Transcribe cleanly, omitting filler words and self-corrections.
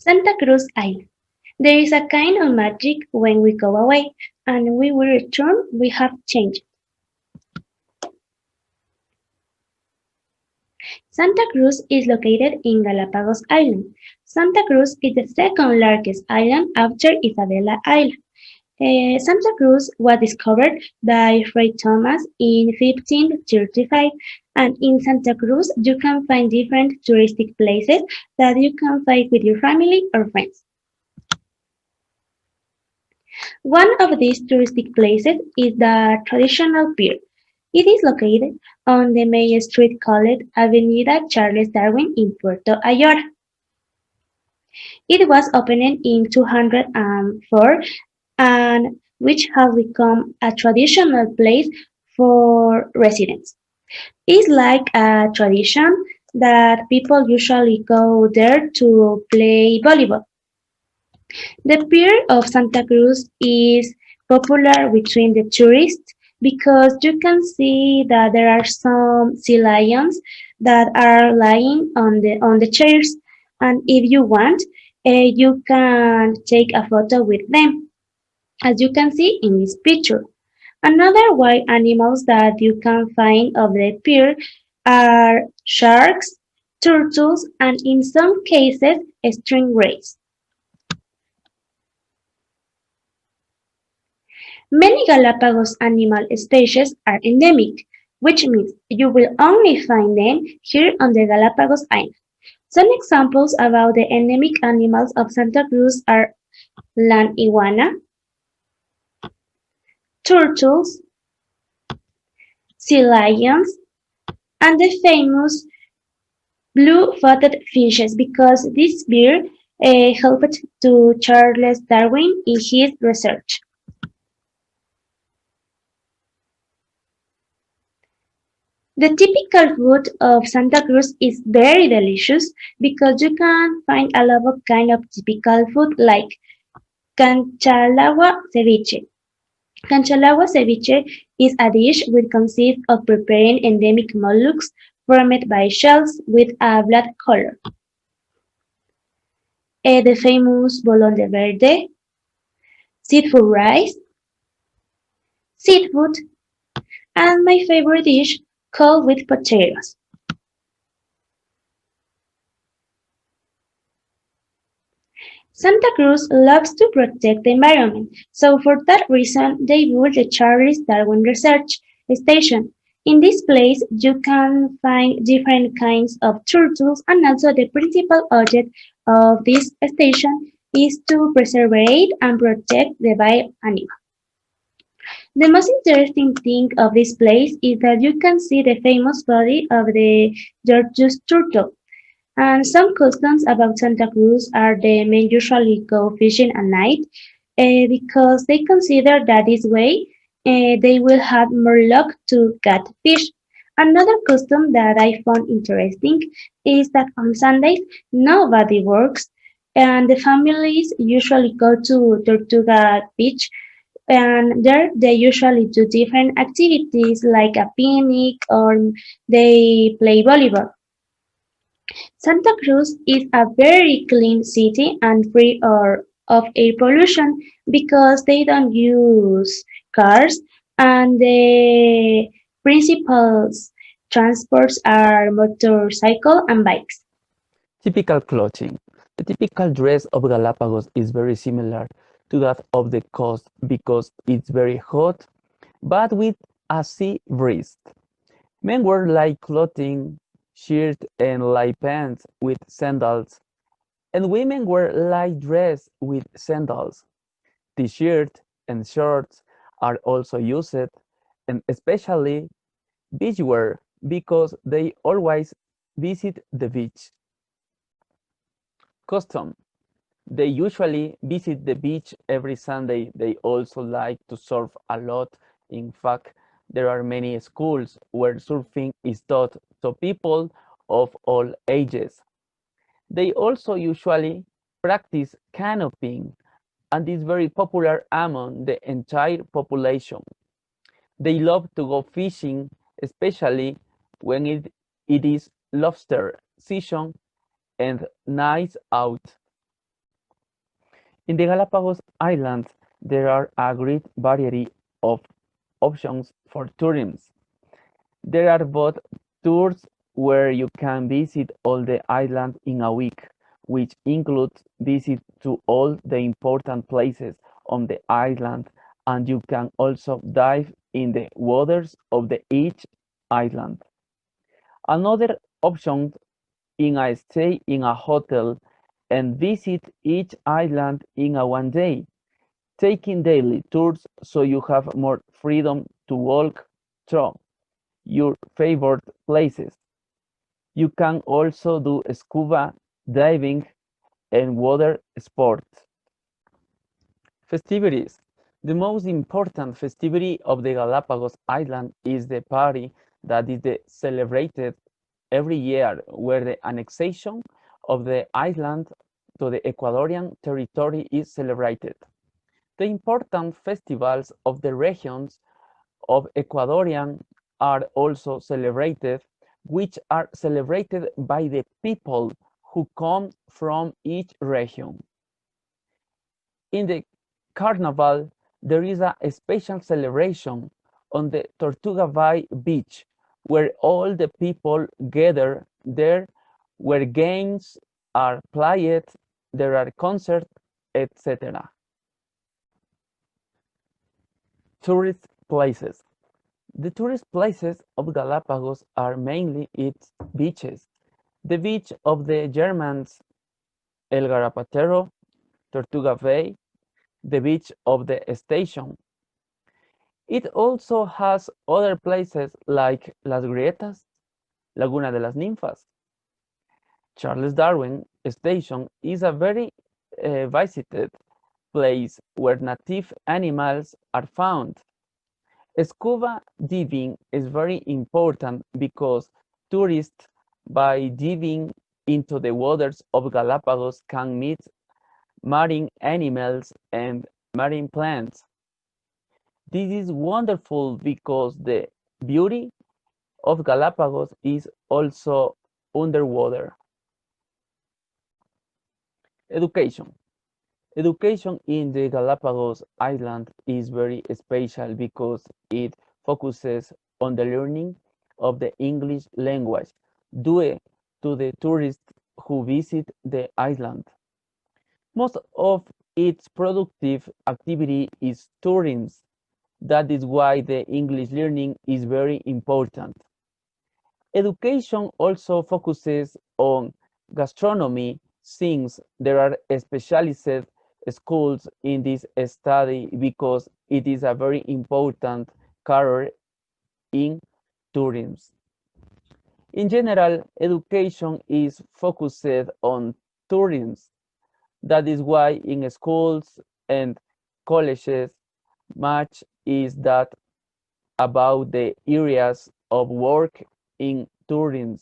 Santa Cruz Island. There is a kind of magic when we go away, and when we return, we have changed. Santa Cruz is located in Galapagos Island. Santa Cruz is the second largest island after Isabela Island. Santa Cruz was discovered by Fray Thomas in 1535, and in Santa Cruz you can find different touristic places that you can find with your family or friends. One of these touristic places is the traditional pier. It is located on the main street called Avenida Charles Darwin in Puerto Ayora. It was opened in 204 and which has become a traditional place for residents. It's like a tradition that people usually go there to play volleyball. The Pier of Santa Cruz is popular between the tourists because you can see that there are some sea lions that are lying on the chairs, and if you want, you can take a photo with them, as you can see in this picture. Another wild animals that you can find of the pier are sharks, turtles, and in some cases, stingrays. Many Galapagos animal species are endemic, which means you will only find them here on the Galapagos Island. Some examples about the endemic animals of Santa Cruz are land iguana, turtles, sea lions, and the famous blue-footed fishes because this bird helped to Charles Darwin in his research. The typical food of Santa Cruz is very delicious because you can find a lot of kind of typical food like canchalagua ceviche. Canchalagua ceviche is a dish which consists of preparing endemic mollusks formed by shells with a black color. The famous bolón de verde, seafood rice, seafood, and my favorite dish called with potatoes. Santa Cruz loves to protect the environment, so for that reason they built the Charles Darwin Research Station. In this place you can find different kinds of turtles and also the principal object of this station is to preserve and protect the wild animal. The most interesting thing of this place is that you can see the famous body of the Georgius turtle. And some customs about Santa Cruz are the men usually go fishing at night because they consider that this way they will have more luck to catch fish. Another custom that I found interesting is that on Sundays nobody works and the families usually go to Tortuga Beach and there they usually do different activities like a picnic or they play volleyball. Santa Cruz is a very clean city and free of air pollution because they don't use cars and the principal transports are motorcycle and bikes. Typical clothing. The typical dress of Galapagos is very similar to that of the coast because it's very hot, but with a sea breeze. Men wear light clothing, shirt and light pants with sandals, and women wear light dress with sandals. T-shirt and shorts are also used, and especially beachwear because they always visit the beach. Custom. They usually visit the beach every Sunday. They also like to surf a lot. In fact, there are many schools where surfing is taught to people of all ages. They also usually practice canopying and is very popular among the entire population. They love to go fishing, especially when it is lobster season and nights out. In the Galapagos Islands, there are a great variety of options for tourism. There are both tours where you can visit all the island in a week, which includes visit to all the important places on the island, and you can also dive in the waters of the each island. Another option in a stay in a hotel and visit each island in a one day, taking daily tours so you have more freedom to walk through your favorite places. You can also do scuba diving and water sports. Festivities. The most important festivity of the Galapagos Island is the party that is celebrated every year, where the annexation of the island to the Ecuadorian territory is celebrated. The important festivals of the regions of Ecuadorian are also celebrated, which are celebrated by the people who come from each region. In the carnival, there is a special celebration on the Tortuga Bay beach where all the people gather there, where games are played, there are concerts, etc. Tourist places. The tourist places of Galapagos are mainly its beaches. The beach of the Germans, El Garapatero, Tortuga Bay, the beach of the station. It also has other places like Las Grietas, Laguna de las Ninfas. Charles Darwin Station is a very visited place where native animals are found. Scuba diving is very important because tourists, by diving into the waters of Galapagos, can meet marine animals and marine plants. This is wonderful because the beauty of Galapagos is also underwater. Education. Education in the Galapagos Island is very special because it focuses on the learning of the English language due to the tourists who visit the island. Most of its productive activity is tourism. That is why the English learning is very important. Education also focuses on gastronomy since there are specialized schools in this study because it is a very important career in tourism. In general, education is focused on tourism. That is why in schools and colleges, much is that about the areas of work in tourism.